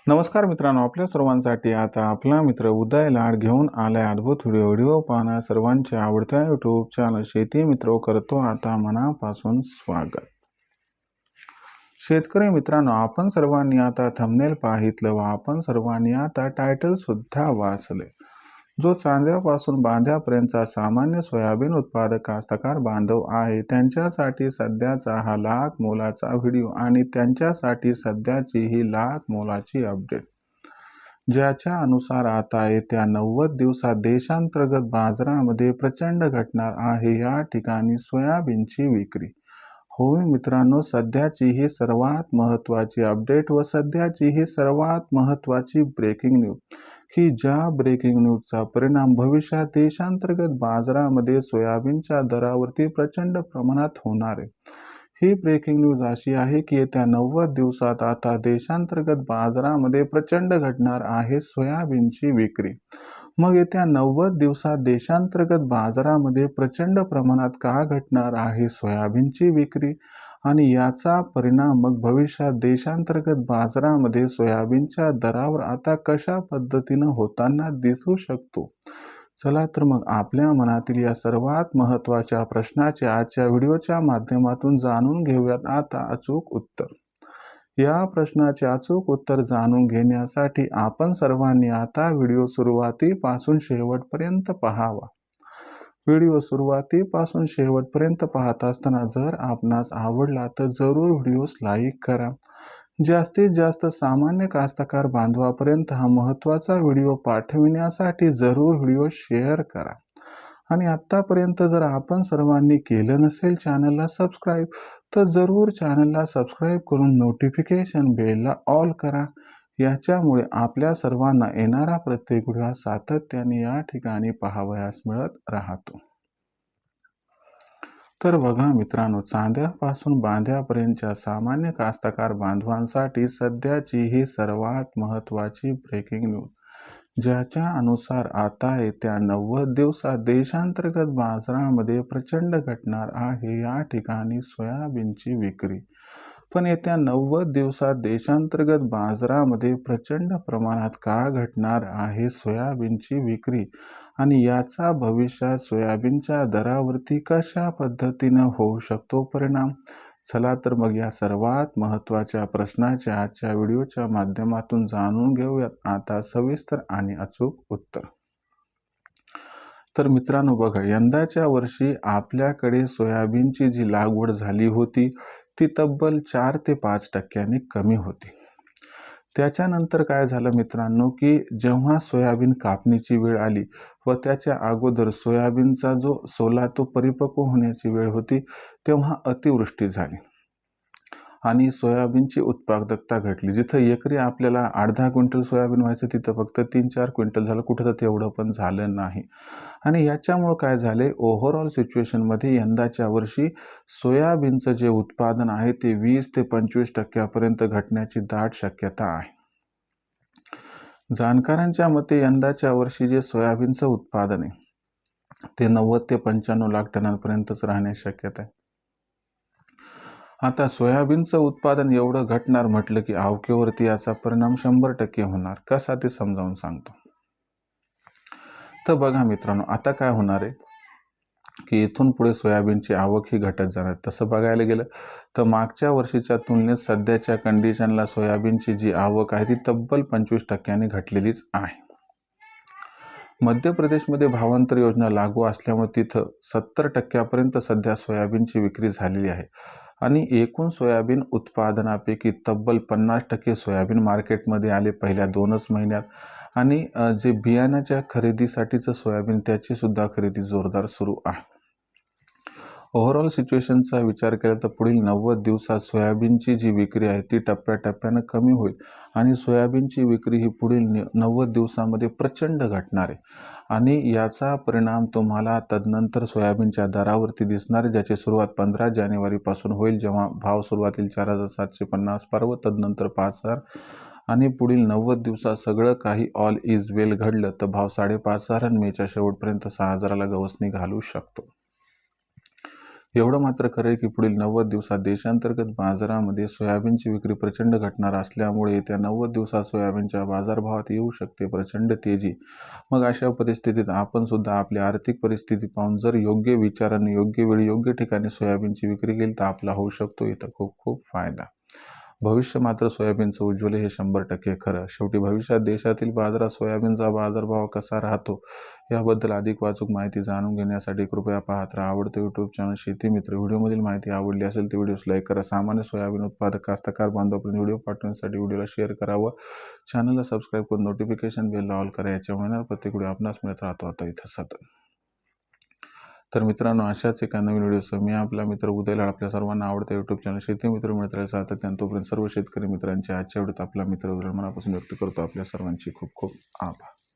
नमस्कार मित्रांनो, आपल्या सर्वांसाठी आता आपला मित्र उदय लाड घेऊन आलाय अद्भुत व्हिडिओ पाहणं सर्वांच्या आवडत्या यूट्यूब चॅनल शेती मित्र करतो आता मनापासून स्वागत। शेतकरी मित्रांनो, आपण सर्वांनी आता थंबनेल पाहितलं व आपण सर्वांनी आता टायटल सुद्धा वाचले। जो चांद्यापासून बांध्यापर्यंतचा सामान्य सोयाबीन उत्पादक कास्तकार बांधव आहे त्यांच्यासाठी सध्याचा हा लाख मोलाचा व्हिडिओ आणि त्यांच्यासाठी सध्याची ही लाख मोलाची अपडेट, ज्याच्या अनुसार आता येत्या 90 दिवसात देशांतर्गत बाजारामध्ये प्रचंड घटणार आहे या ठिकाणी सोयाबीनची विक्री। होय मित्रांनो, सध्याची ही सर्वात महत्त्वाची अपडेट व सध्याची ही सर्वात महत्त्वाची ब्रेकिंग न्यूज की ज्या ब्रेकिंग न्यूजचा परिणाम भविष्यात देशांतर्गत बाजारामध्ये सोयाबीनच्या दरावरती प्रचंड प्रमाणात होणार आहे। ही ब्रेकिंग न्यूज अशी आहे की येत्या 90 दिवसात आता देशांतर्गत बाजारामध्ये प्रचंड घडणार आहे सोयाबीनची विक्री। मग येत्या 90 दिवसात देशांतर्गत बाजारामध्ये प्रचंड प्रमाणात का घटणार आहे सोयाबीनची विक्री आणि याचा परिणाम मग भविष्यात देशांतर्गत बाजारामध्ये सोयाबीनच्या दरावर आता कशा पद्धतीने होताना दिसू शकतो। चला तर मग आपल्या मनातील या सर्वात महत्त्वाच्या प्रश्नाचे आजच्या व्हिडिओच्या माध्यमातून जाणून घेऊयात आता अचूक उत्तर। या प्रश्नाचे अचूक उत्तर जाणून घेण्यासाठी आपण सर्वांनी आता व्हिडिओ सुरुवातीपासून शेवटपर्यंत पाहावा। व्हिडिओ सुरुवातीपासून शेवटपर्यंत पाहत असताना जर आपणास आवडला तर जरूर व्हिडिओस लाईक करा। जास्तीत जास्त सामान्य कास्तकार बांधवापर्यंत हा महत्त्वाचा व्हिडिओ पाठविण्यासाठी जरूर व्हिडिओ शेअर करा आणि आत्तापर्यंत जर आपण सर्वांनी केलं नसेल चॅनलला सबस्क्राईब तर जरूर चॅनलला सबस्क्राईब करून नोटिफिकेशन बेलला ऑल करा। याच्यामुळे आपल्या सर्वांना येणारा प्रत्येक व्हिडिओ सातत्याने या ठिकाणी पाहावयास मिळत राहतो। तर बघा मित्रांनो, चांद्यापासून बांध्यापर्यंतच्या सामान्य कास्तकार बांधवांसाठी सध्याची ही सर्वात महत्त्वाची ब्रेकिंग न्यूज, ज्याच्या अनुसार आता येत्या 90 दिवसात देशांतर्गत बाजारामध्ये प्रचंड घटणार आहे या ठिकाणी सोयाबीनची विक्री। पण येत्या 90 दिवसात देशांतर्गत बाजारामध्ये प्रचंड प्रमाणात का घटणार आहे सोयाबीनची विक्री आणि याचा भविष्यात सोयाबीनच्या दरावरती कशा पद्धतीने होऊ शकतो परिणाम। चला तर मग या सर्वात महत्त्वाच्या प्रश्नाचे आजच्या व्हिडिओच्या माध्यमातून जाणून घेऊयात आता सविस्तर आणि अचूक उत्तर। तर मित्रांनो बघा, यंदाच्या वर्षी आपल्याकडे सोयाबीनची जी लागवड झाली होती ती तब्बल 4 ते 5% कमी होती। त्याच्यानंतर काय झालं मित्रांनो की जेव्हा सोयाबीन कापणीची वेळ आली व त्याच्या अगोदर सोयाबीनचा जो सोला तो परिपक्व होण्याची वेळ होती तेव्हा अतिवृष्टी झाली आणि सोयाबीनची उत्पादकता घटली। जिथं एकरी आपल्याला 1.5 क्विंटल सोयाबीन व्हायचं तिथं फक्त 3-4 क्विंटल झालं, कुठं तर तेवढं पण झालं नाही। आणि याच्यामुळे काय झाले, ओव्हरऑल सिच्युएशनमध्ये यंदाच्या वर्षी सोयाबीनचं जे उत्पादन आहे ते 20 ते 25% घटण्याची दाट शक्यता आहे। जाणकारांच्या मते यंदाच्या वर्षी जे सोयाबीनचं उत्पादन आहे ते 90 ते 95 लाख टनांपर्यंतच राहण्याची शक्यता आहे। आता सोयाबीनचं उत्पादन एवढं घटणार म्हटलं की आवकेवरती याचा परिणाम 100% होणार। कसा ते समजावून सांगतो। तर बघा मित्रांनो, आता काय होणार आहे की इथून पुढे सोयाबीनची आवक ही घटत जाणार। तसं बघायला गेलं तर मागच्या वर्षीच्या तुलनेत सध्याच्या कंडिशनला सोयाबीनची जी आवक आहे ती तब्बल 25% घटलेलीच आहे। मध्य प्रदेशमध्ये भावांतर योजना लागू असल्यामुळे तिथं 70% सध्या सोयाबीनची विक्री झालेली आहे आणि एकूण सोयाबीन उत्पादनापैकी तब्बल 50% सोयाबीन मार्केटमध्ये आले पहिल्या 2च महिन्यात आणि जे बियाण्याच्या खरेदीसाठीचं सोयाबीन त्याची सुद्धा खरेदी जोरदार सुरू आहे। ओव्हरऑल सिच्युएशनचा विचार केला तर पुढील 90 दिवसात सोयाबीनची जी विक्री आहे ती टप्प्याटप्प्याने कमी होईल आणि सोयाबीनची विक्री ही पुढील 90 दिवसामध्ये प्रचंड घटणार आहे आणि याचा परिणाम तुम्हाला तदनंतर सोयाबीनच्या दरावरती दिसणार आहे, ज्याची सुरुवात 15 जानेवारीपासून होईल, जेव्हा भाव सुरुवातील 4750 पार व तदनंतर 5000 आणि पुढील 90 दिवसात सगळं काही ऑल इज वेल घडलं तर भाव 5500 आणि मेच्या शेवटपर्यंत 6000ला गवसणी घालू शकतो। एवढं मात्र खरं आहे की पुढील 90 दिवसात देशांतर्गत बाजारामध्ये सोयाबीनची विक्री प्रचंड घटणार असल्यामुळे येत्या 90 दिवसात सोयाबीनच्या बाजारभावात येऊ शकते प्रचंड तेजी. मग अशा परिस्थितीत आपण सुद्धा आपली आर्थिक परिस्थिती पाहून जर योग्य विचाराने योग्य वेळी योग्य ठिकाणी सोयाबीनची विक्री केली तर आपला होऊ शकतो इथं खूप खूप फायदा. भविष्य मात्र सोयाबीनचं उज्ज्वल हे 100% खरं. शेवटी भविष्यात देशातील बाजारात सोयाबीनचा बाजारभाव कसा राहतो याबद्दल अधिक वाचूक माहिती जाणून घेण्यासाठी कृपया पाहत राहा. आवडतं यूट्यूब चॅनल शेती मित्र. व्हिडिओमधील माहिती आवडली असेल तर व्हिडिओस लाईक करा. सामान्य सोयाबीन उत्पादक कास्तकार बांधवांपर्यंत व्हिडिओ पाठवण्यासाठी व्हिडिओला शेअर करावं. चॅनलला सबस्क्राईब करून नोटिफिकेशन बेल ऑल करा. याच्यामुळे येणार प्रत्येक व्हिडिओ आपणास मिळत राहतो आता इथं सतत. तर मित्रांनो, अशाच एका नवीन व्हिडिओसह मी आपला मित्र उदय लाड आपल्या सर्वांना आवडतं यूट्यूब चॅनल शेती मित्र मिळत राहील सातत्याने. तोपर्यंत सर्व शेतकरी मित्रांचे आजच्या व्हिडिओत आपला मित्र उदय मनापासून व्यक्त करतो. आपल्या सर्वांची खूप खूप आभार.